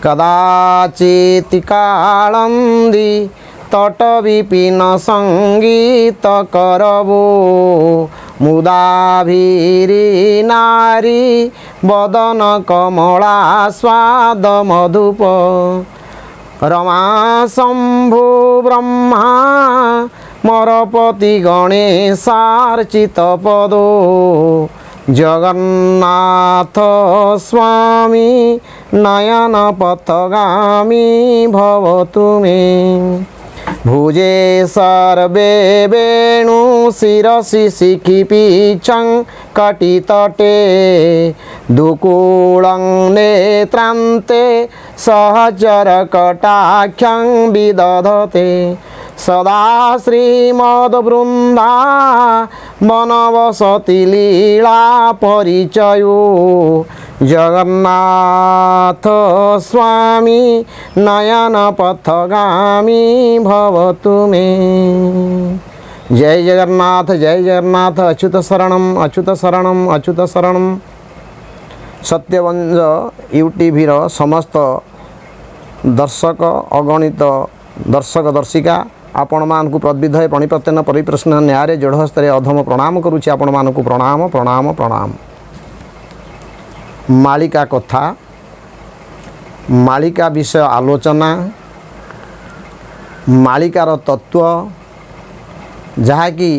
कदाचित् कालन्दी तट विपिन संगीत करबो मुदाभिरी नारी बदन कमला स्वाद मधुप रमा शंभु ब्रह्मा मरपति गणेशार्चित पदो जगन्नाथ स्वामी नयन पथगामी भवतु मे भुजे सर्वे वेणु शिरसि शिखिपीचं कटितटे दुकूलं नेत्रान्ते सहचर कटाक्षं विदधते सदा श्रीमद्वृन्दा वनवसति लीला परिचयो जगन्नाथ स्वामी नयन पथगामी भवतु मे। जय जगन्नाथ अच्युत शरणम अच्युत शरणम। सत्यवंज यूट्यूबर समस्त दर्शक अगणित दर्शक दर्शिका आपण मानकु प्रविधय पणिप्रत्यन परिप्रश्न न्याय जोड़हस्तर अधम प्रणाम करुच्ची। आपण मानकु प्रणाम प्रणाम प्रणाम। मालिका कथा मालिका विषय आलोचना मालिकार तत्व जहाँकि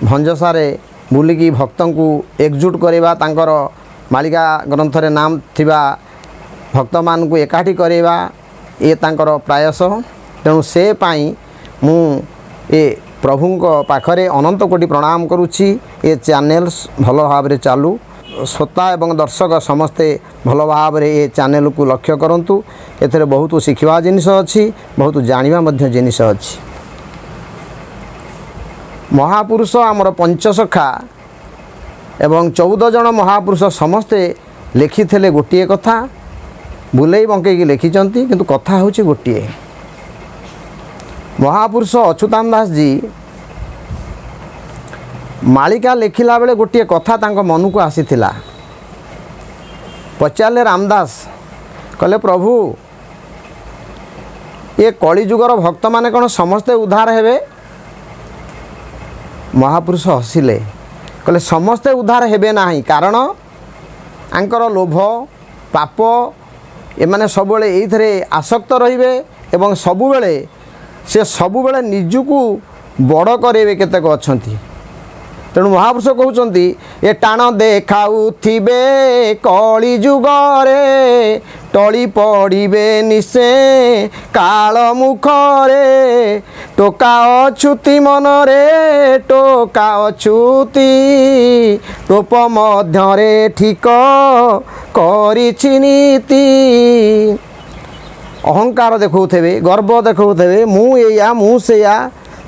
भंजसारे बुलिकी भक्तों को एकजुट करवा तांकर मालिका ग्रंथ रे नाम थिबा भक्त मान को एकाठी करवा ये तांकर प्रयास। तेणु से पाई मु ए प्रभुंक पाखरे अनंत कोटि प्रणाम करुच्ची। ये चैनल भल भाव रे चालू श्रोता एवं दर्शक समस्ते भल भाव रे ये चैनल को लक्ष्य करंतु। एथरे बहुत शिखिबा जिनिस अछि बहुत जानिबा मध्य जिनिस अछि। महापुरुष आमर पंचसखा एवं 14 जन महापुरुष समस्ते लिखिथिले गोटिए कथा बुलेई बंकेकी लिखिचंती किंतु कथा होछि गोटिए। महापुरुष अच्युतानंद दास जी मालिका लिखिला बेले गोटिए कथा तांको मन को आसीथिला। पचारे रामदास कहले प्रभु ये कलिजुगर भक्त माने कौन समस्ते उद्धार हेबे? महापुरुष हसिले कहले समस्ते उद्धार हेबे नाही कारण आंकर लोभ पाप एमाने सबुबले एइथरे आसक्त रहिबे एवं सबुबले से सबुबले निजुकु बड़ करेबे केतेक अछंती। तेणु महापुरुष कहउचंती ए टाण देखाउथिबे कली जुगरे टली पड़िबे निशे काल मुखरे टोका अछुति मनरे टोका अछुति टोप मध्यरे ठीक करिछि नीति। अहंकार देखौथेबे गर्व देखौथेबे मु एया मु सेया।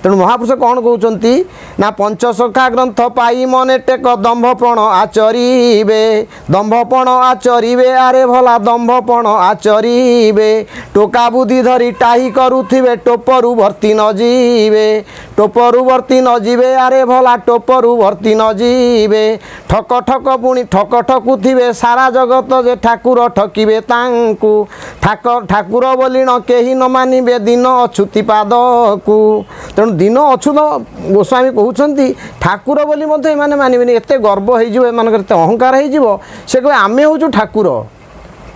तेणु महापुरुष कौन कहते ना पंचसखा ग्रंथ पाई मने टेक दंभपण आचरिबे दंभपण आचरिबे आरे भला दंभपण आचरिबे टोका बुद्धि धरी टाही करुथिबे टोपरु भर्ती न जीवे टोपरु भर्ती न जीवे आरे भला टोपरु भर्ती न जीवे ठक ठक पुणी ठक ठकुथिबे सारा जगत जे ठाकुर ठकिबे तांकु ठाकुर बोली न केही न मानिबे दिन अछुति पादकु। तेणु दिन अछुत गोस्वामी कहते ठाकुर बोली मैंने मानबे एत गर्व हो एत अहंकार हो से कहे आमे हूँ ठाकुर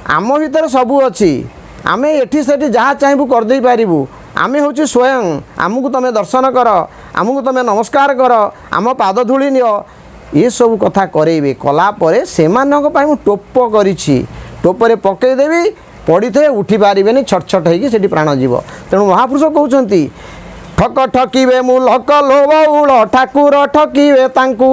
आम भीतर सबू अच्छी आम एठी सेठी जहाँ चाहबू करदे पारू आमे हूँ स्वयं आमको तुम दर्शन कर आमको तुम नमस्कार कर आम पाद धूली नियो ये सब कथा करेबे कलापर से टोप करी टोपरे पकईदेवी पड़ी थे उठी पारे छटछट होगी प्राण जीव। तेणु महापुरुष कहते ठक ठकिबे मूलक लोबउल ठाकुर ठकिबे तांकु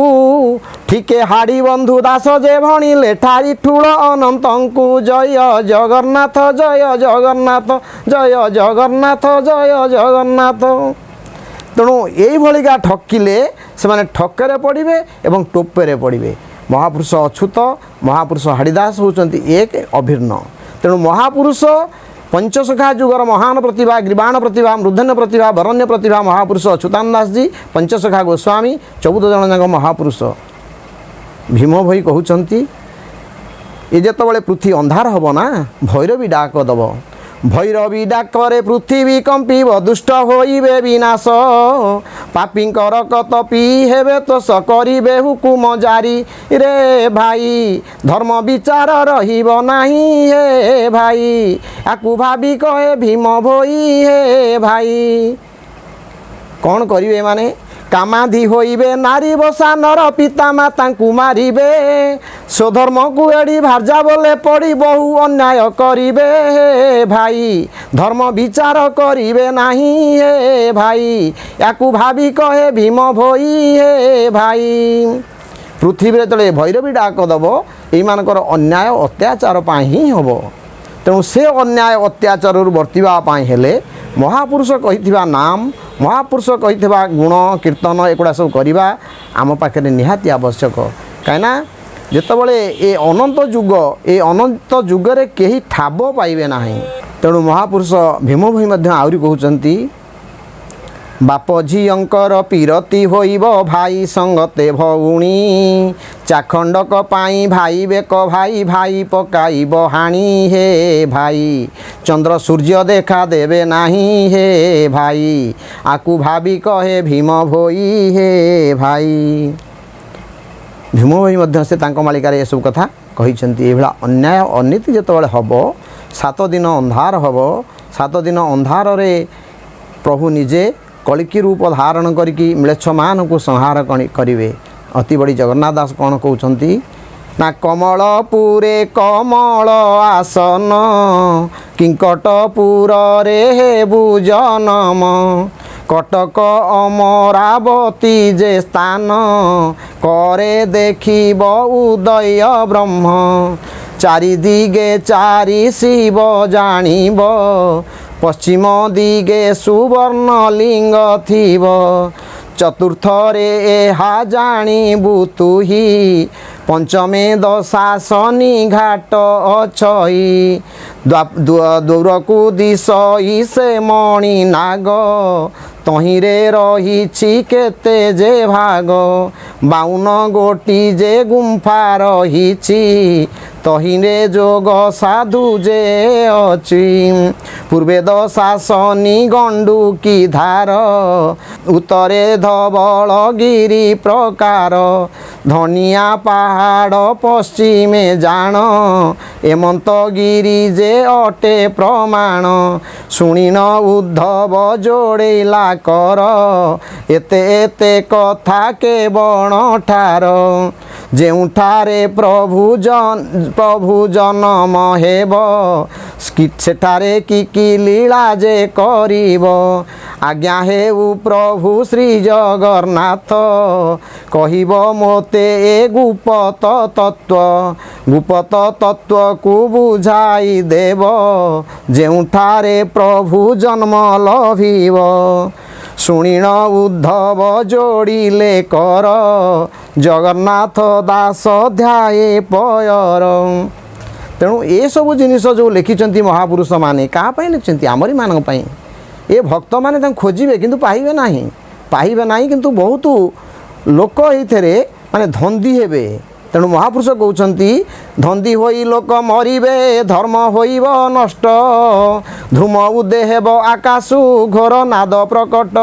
ठीके हाड़ी बंधु दास जे भणिले ठारी ठूल अनंतंकु जय जगन्नाथ जय जगन्नाथ जय जगन्नाथ जय जगन्नाथ। तेणु यही ठकिले से ठकरे पड़े एवं टोपेरे पड़े। महापुरुष अच्युत महापुरुष हाड़ीदास होचंती एक अभिन्न। तेणु महापुरुष पंचसखा जुगर महान प्रतिभा ग्रीबाण प्रतिभा मृधन्य प्रतिभा वरण्य प्रतिभा महापुरुष अच्युतानंद दास जी पंचसखा गोस्वामी 14 जन जाक महापुरुष। भीम भई कहउचंती ये जितेबाला पृथ्वी अंधार हम ना भैरवी डाक दब भैरवी डाकरे पृथ्वी कंपीब दुष्ट होइबे विनाश पापींकर कत पी हेबे तो सकरिबे हुकुम जारी रे भाई धर्म विचार रहिब नाही हे भाई आकु भावी कहे भीम भोई हे भाई कौन करिवे माने कामाधी होइबे नारी बसा नर पिता माता मारिबे स्वधर्म को एड़ी भार्जा बोले पड़ी बहु अन्याय करिबे हे भाई धर्म विचार करिबे नाही हे भाई याकू भावी कहे भीम भोई हे भाई पृथ्वी तले भैरवी डाक दब एमानकर अन्याय अत्याचार ही हम तेणु से अन्याय अत्याचार वर्तिबा हेले महापुरुष कहिथिबा नाम महापुरुष कहिथिबा गुण कीर्तन एगुड़ा सब करवा आम पाखे निहाती आवश्यक कहीं जितेबाला ये अनंत जुगरे कहीं ठाब पाइबे ना तेणु महापुरुष भीम भई आहरी कहते बाप झीयंकर पीरती होइब भाई संगते भौणी चाखंडक पाई भाई बेक भाई भाई पकाइब हाणी हे भाई चंद्र सूर्य देखा देवे नाही हे भाई आकु भावी कहे भीम भोई हे भाई भीम भई से तांको मालिकार ये सब कथा कहिसेंती एभला अन्याय अनीति जेतेबाला हबो 7 दिन अंधार हबो 7 दिन अंधार रे प्रभु निजे कलिकी रूप धारण करिकी म्लेच्छ मान को संहार करिवे अति बड़ी जगन्नाथ दास कौन कहते ना कमलपुरे कमल आसन किंकटपुर रे हेबु जनम कटक अमरावती जे स्थान करे देखिब उदय ब्रह्म चारि दिगे चारि शिव जानिब पश्चिम दिगे सुवर्ण लिंग थिब चतुर्थ रे एहा जानिबु तुही पंचमे दशासनी घाट अछई दूरकू दिशई से मणि नाग तहिरे रहिछि केते जे भाग 52 गोटी जे गुंफा रहिछि तहिरे जोग साधु जे अछि पूर्वे दशासनी गंडुकी धार उत्तरे धवल गिरी प्रकार धनिया पहाड़ पश्चिमे जान एमंत गिरी जे अटे प्रमाण शुणिन उद्धव जोड़ेला कर एते एते कथा के बण ठार जेउठारे प्रभु जन्म हेब सेठारे कि लीला जे करिब आज्ञा हेउ प्रभु श्री जगन्नाथ कहिब मोते ए गुप्त तत्व को बुझाई देव जेउठारे प्रभु जन्म लभिब शुणिण उद्धव जोड़िले कर जगन्नाथ दास ध्याये पयर तेणु ये सब जिनिस जो लिखिं महापुरुष माने क्या लिखिं आमरी मान ये भक्त मैंने खोजे किंतु पाइबे ना किंतु बहुत लोक ये माने धंदी हेबे तेणु महापुरुष कहते धंदी होई लोक मरिबे धर्म होइब नष्ट ध्रुम उदे हेब आकाशु घोर नाद प्रकट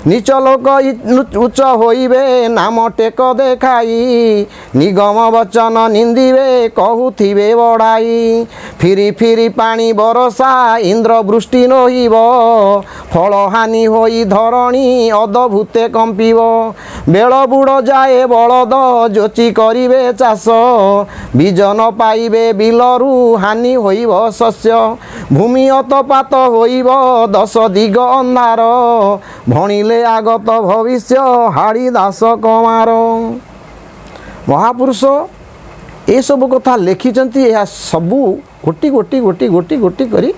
नीच लोक उच्च होइबे नाम टेक देखाई निगम वचन निंदिबे कहूथिबे बड़ाई फिरी फिरी पानी बरसा इंद्र वृष्टि नहिब फल हानि होई धरणी अदभूते कंपिब बेल बुड़ जाए बलद जोची करिबे चाष बीज न पाइबे बिलरू हानि होइब शस्य भूमि अतपात होइब 10 दिग अंधार भणिले आगत भविष्य हाड़ी दास कमार महापुरुष ये सब कथा लिखिं यह सबू गोटी गोटी गोटी गोटी गोटी करी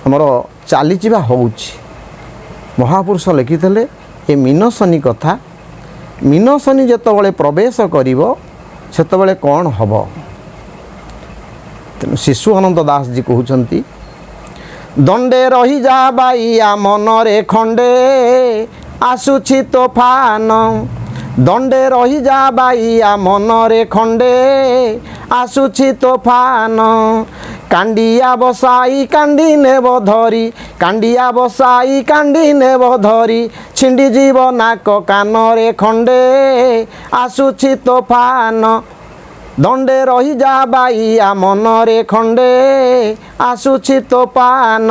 हमर चलीजा होउछि महापुरुष लिखिते ये मीनशनी कथा मीनशनी जेतबले प्रवेश करिवो सेतबले कौन हब तेणु शिशु अनंत दास जी कहते दंडे रही जा बाइया मनरे खंडे आसुछि तोफान दंडे रही जा बाइया मनरे खंडे आसुछि तोफान कांडिया बसाई कांडी नेब धरी कांडिया बसाई कांडी नेब धरी छिंडी जीव नाक कान रे खंडे आसुछि तोफान दंडे रही जा बाइया मन रे खंडे आसुछि तोफान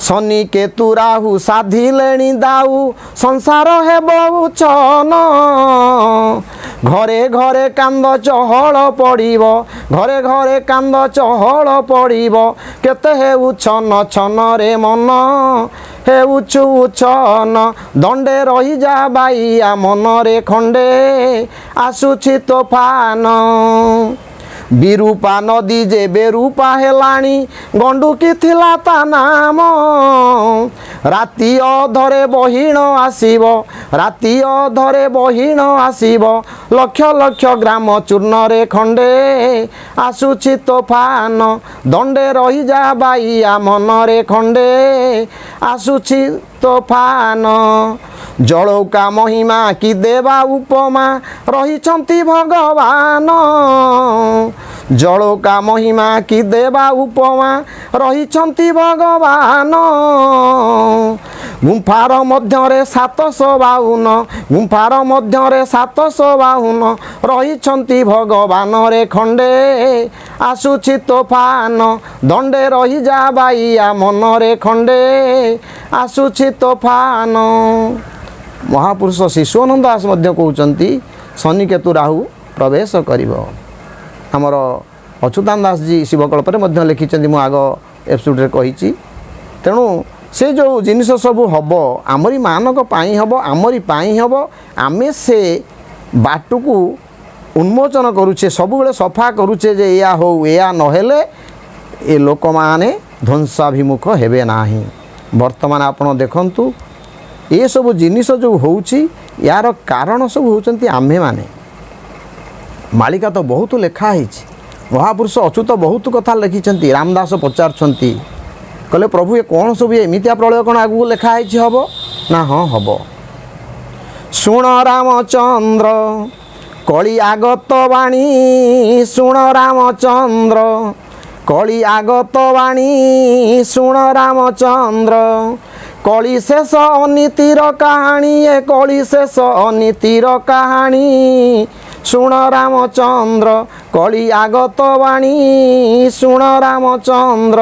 शनि केतु राहु साधिलेणी दाऊ संसार हेबो छन घरे घरे कांद चहल पड़िब घरे घरे कांद चहल पड़िब केते हेउ छन छन रे मन हेउछु छन दंडे रही जा बाइया मन रे खंडे आसुछि तोफान विरूपा नदी जे बेरूपा हेलाणी गंडुकी थिला ता नाम राति अधरे बहिण आसीब राति अधरे बहिण आसीब लक्ष लक्ष ग्राम चूर्ण रे खंडे आसुछि तोफान दंडे रही जा बाइया मन रे खंडे आसुछि तोफान जलौका महिमा कि देवा उपमा रहिछन्ति भगवान जलौका महिमा कि देवा उपमा रहिछन्ति भगवान गुंफार मध्यरे 752 गुंफार मध्यरे 752 रहिछन्ति भगवान रे खंडे आसुछि तोफान दंडे रही जा बाइया मन रे खंडे आसुछि तोफान महापुरुष शिशुआनंद दास मध्य कहउचंती शनि केतु राहु प्रवेश करिब हमर अच्युतानंद दास जी शिवकल्प रे मध्य लिखिचंती मु आग एपिसोड रे कहिची तेणु से जो जिनिस सब हम आमरी मानक पाई हम आमरी पाई हम आमे से बाट को उन्मोचन करुचे सब बेले सफा करुचे जे या हो या नहेले ए लोक माने ध्वंसाभिमुख हेबे नाही वर्तमान आपण देखंतु ये सब जिनिस जो होउची यार कारण सब होउचंती आम्हे माने मालिका तो बहुत लेखा है महापुरुष अच्युत बहुत कथा लिखिछंती रामदास पचारछंती कहले प्रभु ये कौन सब एमितिया प्रलय कौन आगु लेखा है हम ना हाँ हम शुण रामचंद्र कली आगत वाणी शुण रामचंद्र कली आगत वाणी शुण रामचंद्र कली शेष अनीतिर कहानी ये कली शेष अनीतिर कहानी शुण रामचंद्र कली आगत वाणी शुण रामचंद्र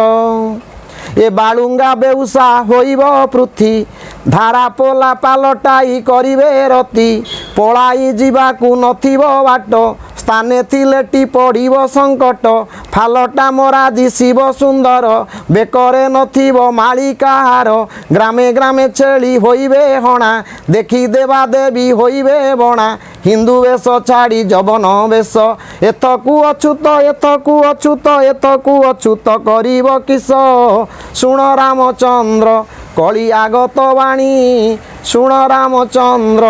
ए बालुंगा बेउसा होइब पृथ्वी धारा पोला पालटाई करिवे रति पलाई जीवाकू नथिबो बाट स्थाने थिलेटी पड़िबो संकट फालटा मरा दिशिब सुंदर बेकरे नथिबो मालिकाहार ग्रामे ग्रामे छेली होइबे हणा देखी देवा देवी होइबे बणा हिंदू वेश छाड़ी जबन वेश एथकू अछूत एथकू अछूत एथकू अछूत करिब किस शुण रामचंद्र कली आगत वाणी शुण रामचंद्र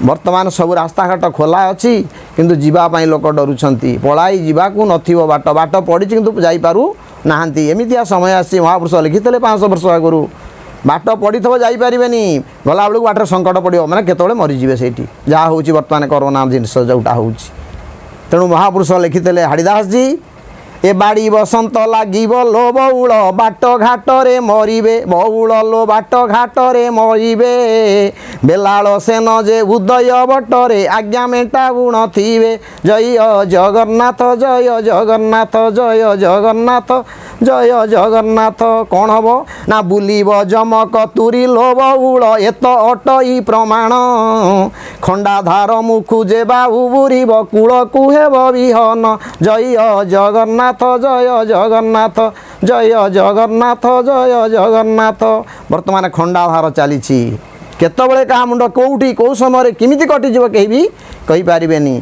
वर्तमान सब रास्ता घाट खोला अच्छी किंतु जीवाई लोक डरुंट पलाई जीवाकू नथिबो बाट बाट पड़ी किंतु जाइपारू नाहांती एमितिया समय आसी महापुरुष लिखिते 500 वर्ष आगु बाट पड़ी थो जापर गला बेलू बाटर संकट पड़ो मैंने केतले मरीजे से जहाँ हूँ बर्तमान कोरोना जिनस जोटा हूँ तेणु महापुरुष लिखिते हाड़ीदास जी ए बाड़ी बसंत लागिब लो बउल बाट घाटरे मरिबे बउल लो बाट घाटरे मरिबे बेलाल सेन जे उदय बटरे आज्ञा मेटा गुण थिबे जय जगन्नाथ जय जगन्नाथ जय जगन्नाथ जय जगन्नाथ कौन हम ना बुलिब जमक तुरी लो बउल एत अटई प्रमाण खंडाधार मुखु जे बाहु बुरीब कूल कुहेब विहन जय जगन्नाथ जय जगन्नाथ जय जगन्नाथ जय जगन्नाथ वर्तमान खंडाधार चली केतबले क्या मुंड कौटी कौ समय किमिति कटिଯିव कहीं भी कही पारिबेनी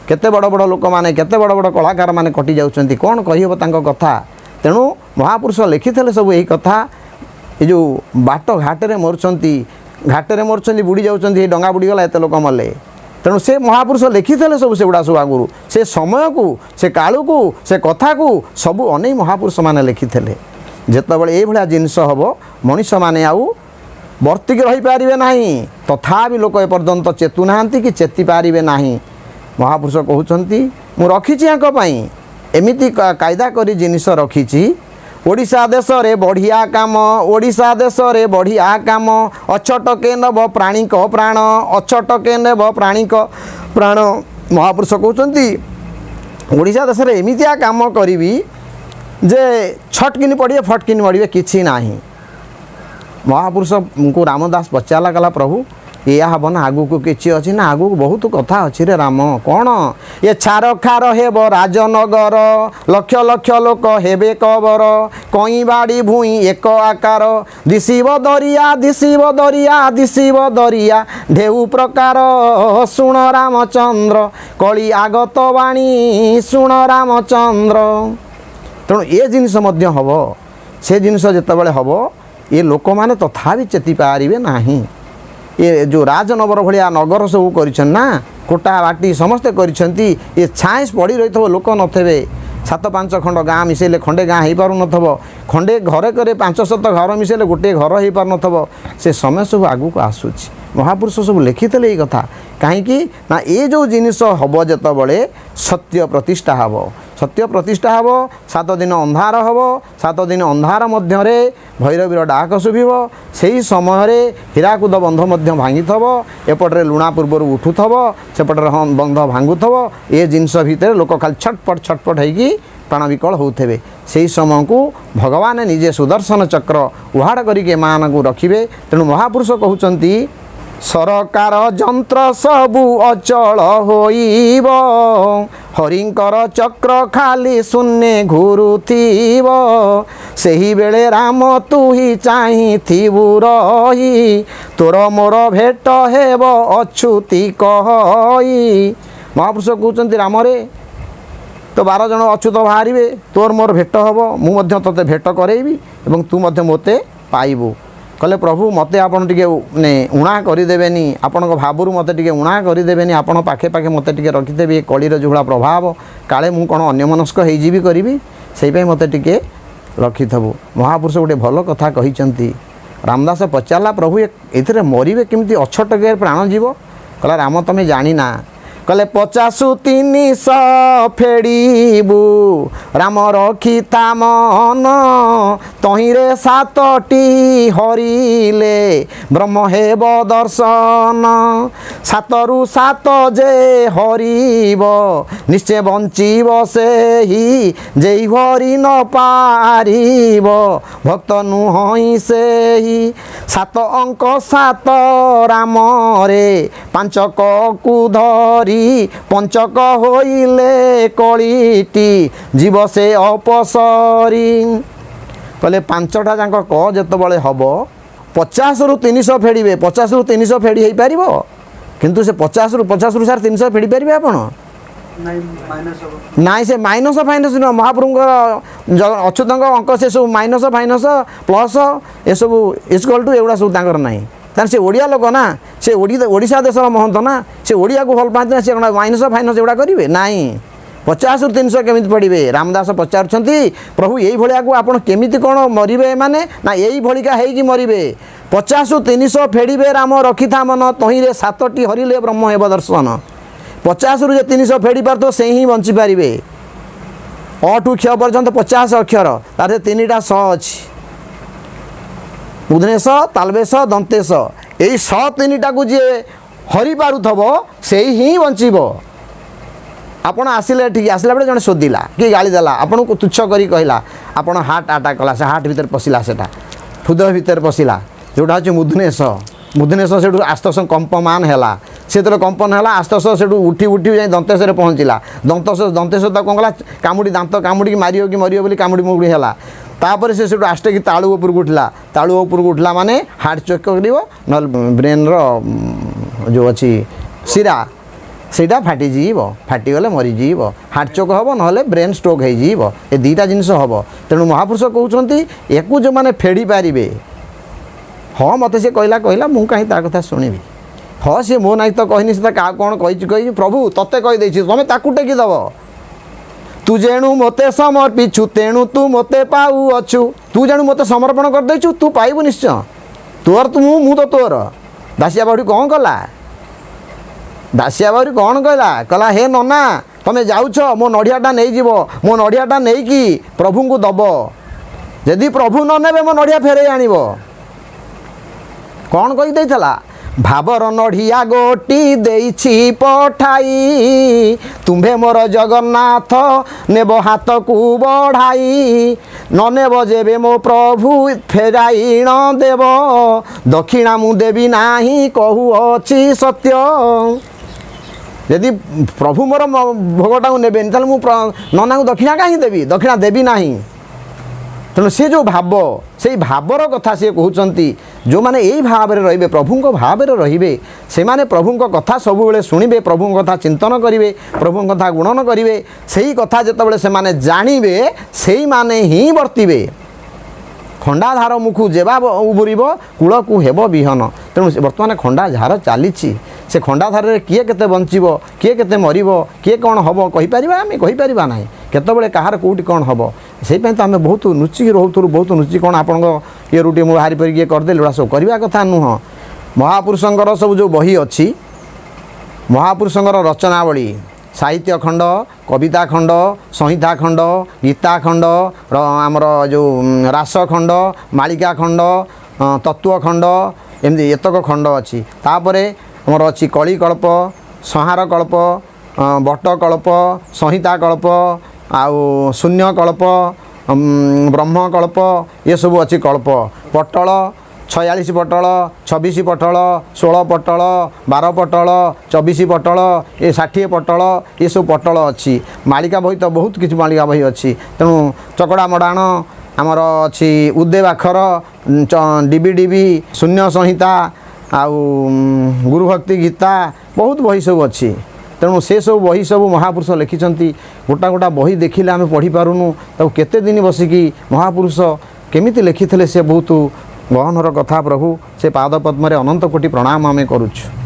केते बड़ बड़ लोक माने केते बड़ बड़ कलाकार माने कटि जाउछंती कौन कहिबो तांको कथा तेणु महापुरुष लिखिते सब यही कथा ये जो बाट घाटे मरुंट बुड़ी जाऊँगी डंगा बुड़ीगला एत लोक मले तेणु से महापुरुष लिखिते सब से गुड़ा सब आगुरी से समय को से कालू को से कथा को सब अने महापुरुष मैंने लिखिते जितेबाला ये जिनस हम मनीष मैंने आउ वर्तिक रही पारे ना तथा लोक एपर्यंत चेतुना कि चेती पारे ना महापुरुष कहते ମୁଁ ରଖିଛି ୟାଙ୍କ ପାଇଁ ଏମିତି କାयदा କରି ଜିନିଷ ରଖିଛି। ଓଡ଼ିଶା ଦେଶରେ ବଢ଼ିଆ କାମ, ଓଡ଼ିଶା ଦେଶରେ ବଢ଼ିଆ କାମ, ଅଛଟକେ ନେବ ପ୍ରାଣୀଙ୍କ ପ୍ରାଣ, ଅଛଟକେ ନେବ ପ୍ରାଣୀଙ୍କ ପ୍ରାଣ। ମହାପୁରୁଷ କହୁଛନ୍ତି ଓଡ଼ିଶା ଦେଶରେ ଏମିତିଆ କାମ କରିବି ଯେ ଛଟକିନି ପଡ଼ିବେ ଫଟକିନି ମରିବେ କିଛି ନାହିଁ। ମହାପୁରୁଷଙ୍କୁ ରାମଦାସ ପଚାରିଲା କଲା ପ୍ରଭୁ ଏଇଆ ହେବ ନା ଆଗକୁ କିଛି ଅଛି ନା? ଆଗକୁ ବହୁତ କଥା ଅଛି ରେ ରାମ। କ'ଣ? ଏ ଛାରଖାର ହେବ ରାଜନଗର, ଲକ୍ଷ ଲକ୍ଷ ଲୋକ ହେବେ କବର, କଇଁ ବାଡ଼ି ଭୁଇଁ ଏକ ଆକାର, ଦିଶିବ ଦରିଆ ଦିଶିବ ଦରିଆ ଦିଶିବ ଦରିଆ, ଢେଉ ପ୍ରକାର ଶୁଣ ରାମଚନ୍ଦ୍ର, କଳି ଆଗତ ବାଣୀ ଶୁଣ ରାମଚନ୍ଦ୍ର। ତେଣୁ ଏ ଜିନିଷ ମଧ୍ୟ ହେବ। ସେ ଜିନିଷ ଯେତେବେଳେ ହେବ ଏ ଲୋକମାନେ ତଥାପି ଚେତି ପାରିବେ ନାହିଁ। ଏ ଯେଉଁ ରାଜନଗର ଭଳିଆ ନଗର ସବୁ କରିଛନ୍ତି ନା, କୋଟା ବାଟି ସମସ୍ତେ କରିଛନ୍ତି। ଏ ଛାଏଁସ ପଡ଼ି ରହିଥିବ, ଲୋକ ନଥିବେ। 7-5 ଖଣ୍ଡ ଗାଁ ମିଶାଇଲେ ଖଣ୍ଡେ ଗାଁ ହେଇପାରୁନଥିବ, ଖଣ୍ଡେ ଘରେ କରି 500 ଘର ମିଶାଇଲେ ଗୋଟିଏ ଘର ହେଇପାରୁନଥିବ। ସେ ସମୟ ସବୁ ଆଗକୁ ଆସୁଛି। ମହାପୁରୁଷ ସବୁ ଲେଖିଥିଲେ ଏଇ କଥା। କାହିଁକି ନା ଏ ଯେଉଁ ଜିନିଷ ହେବ ଯେତେବେଳେ ସତ୍ୟ ପ୍ରତିଷ୍ଠା ହେବ, ସତ୍ୟ ପ୍ରତିଷ୍ଠା ହେବ, 7 ଦିନ ଅନ୍ଧାର ହେବ, 7 ଦିନ ଅନ୍ଧାର ମଧ୍ୟରେ ଭୈରବୀର ଡାକ ଶୁଭିବ। ସେହି ସମୟରେ ହୀରାକୁଦ ବନ୍ଧ ମଧ୍ୟ ଭାଙ୍ଗିଥିବ, ଏପଟରେ ଲୁଣା ପୂର୍ବରୁ ଉଠୁଥିବ, ସେପଟରେ ବନ୍ଧ ଭାଙ୍ଗୁଥିବ। ଏ ଜିନିଷ ଭିତରେ ଲୋକ ଖାଲି ଛଟପଟ ହେଇକି ପ୍ରାଣ ବିକଳ ହେଉଥିବେ। ସେହି ସମୟକୁ ଭଗବାନ ନିଜେ ସୁଦର୍ଶନ ଚକ୍ର ଉହାଡ଼ କରିକି ଏମାନଙ୍କୁ ରଖିବେ। ତେଣୁ ମହାପୁରୁଷ କହୁଛନ୍ତି ସରକାର ଯନ୍ତ୍ର ସବୁ ଅଚଳ ହୋଇବ, ହରିଙ୍କର ଚକ୍ର ଖାଲି ଶୂନ୍ୟ ଘୁରୁଥିବ, ସେହିବେଳେ ରାମ ତୁ ହିଁ ଚାହିଁଥିବୁ ରହି, ତୋର ମୋର ଭେଟ ହେବ ଅଛୁତି କହି। ମହାପୁରୁଷ କହୁଛନ୍ତି ରାମରେ ତ 12 ଜଣ ଅଚ୍ୟୁତ ବାହାରିବେ, ତୋର ମୋର ଭେଟ ହେବ, ମୁଁ ମଧ୍ୟ ତୋତେ ଭେଟ କରେଇବି ଏବଂ ତୁ ମଧ୍ୟ ମୋତେ ପାଇବୁ। କହିଲେ ପ୍ରଭୁ ମୋତେ ଆପଣ ଟିକେ ଉଣା କରିଦେବେନି, ଆପଣଙ୍କ ଭାବରୁ ମୋତେ ଟିକେ ଉଣା କରିଦେବେନି, ଆପଣ ପାଖେ ପାଖେ ମୋତେ ଟିକେ ରଖିଦେବେ। ଏ କଳିର ଯେଉଁଭଳିଆ ପ୍ରଭାବ, କାଳେ ମୁଁ କ'ଣ ଅନ୍ୟମନସ୍କ ହେଇଯିବି କରିବି, ସେଇପାଇଁ ମୋତେ ଟିକେ ରଖିଥବୁ। ମହାପୁରୁଷ ଗୋଟେ ଭଲ କଥା କହିଛନ୍ତି। ରାମଦାସ ପଚାରିଲା ପ୍ରଭୁ ଏଥିରେ ମରିବେ କେମିତି, ଅଛଟକେ ପ୍ରାଣ ଯିବ? କହିଲା ରାମ ତମେ ଜାଣିନା। କହିଲେ 50-300 ଫେଡ଼ିବୁ, ରାମ ରଖିଥା ମନ, ତହିଁରେ 7ଟି ହରିଲେ ବ୍ରହ୍ମ ହେବ ଦର୍ଶନ, 7ରୁ 7 ଯେ ହରିବ ନିଶ୍ଚୟ ବଞ୍ଚିବ ସେହି, ଯେଇ ହରି ନ ପାରିବ ଭକ୍ତ ନୁହଁ ସେହି। 7 ଅଙ୍କ 7 ରାମରେ, 5କକୁ ଧରି ପଞ୍ଚକ ହୋଇଲେ କଳିଟି ଯିବ ସେ ଅପସରି। କହିଲେ 5ଟା ଯାକ କ ଯେତେବେଳେ ହେବ 50ରୁ 300 ଫେଡ଼ିବେ। 50ରୁ 300 ଫେଡ଼ି ହେଇପାରିବ? କିନ୍ତୁ ସେ 50ରୁ 300 ଫେଡ଼ି ପାରିବେ ଆପଣ? ନାଇଁ, ସେ ମାଇନସ୍ ଫାଇନସ୍ ନୁହଁ। ମହାପ୍ରଭୁଙ୍କର ଅଚ୍ୟୁତଙ୍କ ଅଙ୍କ ସେ ସବୁ ମାଇନସ୍ ଫାଇନସ୍ ପ୍ଲସ୍ ଏସବୁ ଇକ୍ୱାଲ୍ ଟୁ ଏଗୁଡ଼ା ସବୁ ତାଙ୍କର ନାହିଁ। ତାହେଲେ ସେ ଓଡ଼ିଆ ଲୋକ ନା, ସେ ଓଡ଼ିଶା ଦେଶର ମହନ୍ତ ନା, ସେ ଓଡ଼ିଆକୁ ଭଲ ପାଆନ୍ତି ନା, ସେ କ'ଣ ମାଇନସ୍ ଫାଇନସ୍ ଏଗୁଡ଼ା କରିବେ? ନାହିଁ। 50ରୁ 300 କେମିତି ପଡ଼ିବେ? ରାମଦାସ ପଚାରୁଛନ୍ତି ପ୍ରଭୁ ଏଇଭଳିଆକୁ ଆପଣ କେମିତି କ'ଣ ମରିବେ? ଏମାନେ ନା ଏଇଭଳିକା ହେଇକି ମରିବେ। 50ରୁ 300 ଫେଡ଼ିବେ ରାମ ରଖିଥା ମନ, ତହିଁରେ 7ଟି ହରିଲେ ବ୍ରହ୍ମ ହେବ ଦର୍ଶନ। 50ରୁ ଯେ 300 ଫେଡ଼ି ପାରୁଥିବ ସେ ହିଁ ବଞ୍ଚିପାରିବେ। ଅ ଠୁ କ୍ଷ ପର୍ଯ୍ୟନ୍ତ 50 ଅକ୍ଷର, ତାର 3ଟା ସ ଅଛି, ବୁଧନେଶ ତାଲବେଶ ଦନ୍ତେଶ। ଏଇ ସ 3ଟାକୁ ଯିଏ ହରି ପାରୁଥିବ ସେଇ ହିଁ ବଞ୍ଚିବ। ଆପଣ ଆସିଲେ ଏଠିକି, ଆସିଲା ବେଳେ ଜଣେ ଶୋଧିଲା କି ଗାଳି ଦେଲା, ଆପଣଙ୍କୁ ତୁଚ୍ଛ କରି କହିଲା, ଆପଣ ହାର୍ଟ ଆଟାକ୍ କଲା, ସେ ହାର୍ଟ ଭିତରେ ପଶିଲା, ସେଟା ହୃଦୟ ଭିତରେ ପଶିଲା, ଯେଉଁଟା ହେଉଛି ମୁଧନେଶ। ମୁଧନେଶ ସେଠୁ ଆସ୍ତେ ଆସ୍ତେ କମ୍ପମାନ ହେଲା, ସେତେବେଳେ କମ୍ପନ ହେଲା ଆସ୍ତେ ଆସ୍ତେ ସେଠୁ ଉଠି ଯାଇ ଦନ୍ତେଶରେ ପହଞ୍ଚିଲା। ଦନ୍ତେଶ ତାକୁ କ'ଣ କଲା, କାମୁଡ଼ି ଦାନ୍ତ କାମୁଡ଼ିକି ମାରିବ କି ମରିବ ବୋଲି କାମୁଡ଼ି ମୁଗୁଡ଼ି ହେଲା। ତାପରେ ସେ ସେଠୁ ଆଷ୍ଟେକି ତାଳୁ ଉପରକୁ ଉଠିଲା। ତାଳୁ ଉପରକୁ ଉଠିଲା ମାନେ ହାର୍ଟ ଚେକ୍ କରିବ, ନହେଲେ ବ୍ରେନ୍ର ଯେଉଁ ଅଛି ଶିରା ସେଇଟା ଫାଟିଯିବ, ଫାଟିଗଲେ ମରିଯିବ। ହାର୍ଟ ଚୋକ୍ ହେବ, ନହେଲେ ବ୍ରେନ୍ ଷ୍ଟ୍ରୋକ୍ ହେଇଯିବ। ଏ 2ଟା ଜିନିଷ ହେବ। ତେଣୁ ମହାପୁରୁଷ କହୁଛନ୍ତି ୟାକୁ ଯେଉଁମାନେ ଫେଡ଼ି ପାରିବେ, ହଁ ମୋତେ ସେ କହିଲା ମୁଁ କାହିଁ ତା କଥା ଶୁଣିବି, ହଁ ସିଏ ମୋ ନାଇଁ ତ କହିନି, ସେ କାହା କ'ଣ କହିଛି ପ୍ରଭୁ ତତେ କହିଦେଇଛି, ତମେ ତାକୁ ଟେକି ଦେବ। ତୁ ଯେଣୁ ମୋତେ ସମର୍ପିଛୁ ତେଣୁ ତୁ ମୋତେ ପାଉଅଛୁ, ତୁ ଯେଣୁ ମୋତେ ସମର୍ପଣ କରିଦେଇଛୁ ତୁ ପାଇବୁ ନିଶ୍ଚୟ। ତୋର ତୁ ମୁଁ ତ ତୋର। ଦାସିଆ ବାଉରୀ କ'ଣ କଲା? ଦାସିଆ ବାଉରୀ କ'ଣ କହିଲା? ହେ ନନା तुम जाऊछ मो नड़ियाटा नहीं जीव मो नड़ियाटा नहीं कि प्रभु को दब जदि प्रभु न नेबे मो नड़िया फेरे आनिब कौन कही देइथला भावर नड़िया गोटी देइछि पठाई तुम्भे मोर जगन्नाथ नेब हाथ को बढ़ाई न नेब जेबे मो प्रभु फेराई न देव दक्षिणा मु देवी नाही कहूअछि सत्य यदि प्रभु मोर भोगटा नेबेनि ताले मु नना को दक्षिणा कहीं देवी दक्षिणा देवी नाही तेणु सी जो भाव से भावर कथा सी कहते जो मैंने यही भाव में रे प्रभु भाव में रे से माने प्रभु कथा सब शुणे प्रभु कथा चिंतन करेंगे प्रभु कथा गुणन करेंगे से ही कथा जिते से माने जानवे से माने ही वर्तिबे खंडाधार मुखु जेबा उबुरीब कूल को हेब विहन तेणु बर्तमान खंडाधार चली से खंडाधार किए केते बंचिब किए केते मरिब किए कौन हम कहीपर आम कहीपर ना केतबले कहार कौटी कौन हम से तो आम बहुत नुचिकी रोथुरु बहुत नुची कौन आपण ये रुटी मुझे बाहरी पर करदेल एटा सब करवा कथा नुह महापुरुषंकर सब जो बही अच्छी महापुरुषंकर रचनावली साहित्य खंड कविता खंड संहिता खंड गीता खंड आमर जो रास खंड मालिका खंड तत्व खंड एमती एतक खंड अच्छी तापरे आमर अच्छी कलिकल्प संहार कल्प बटकल्प संहिता कल्प आउ शून्यकल्प ब्रह्मकल्प ये सब अच्छी कल्प पटल 46 पटल 26 पटल 16 पटल 12 पटल 24 पटल ये 60 पटल ये सब पटल अच्छी मालिका बही तो बहुत किसी मालिका बही अच्छी तेणु चकड़ा मडाण आमर अच्छी उद्देवाखर डिबी डिबी शून्य संहिता आउ गुरुभक्ति गीता बहुत बही सब अच्छी तेणु से सब बही सब महापुरुष लिखिं गोटा गोटा बही देखिले आम पढ़ी पारुनु ताको केते दिन बसिकी महापुरुष केमिति लिखिथिले से बहुत गहनर कथा प्रभु से पाद पद्म अनंत कोटि प्रणाम आम करुछु।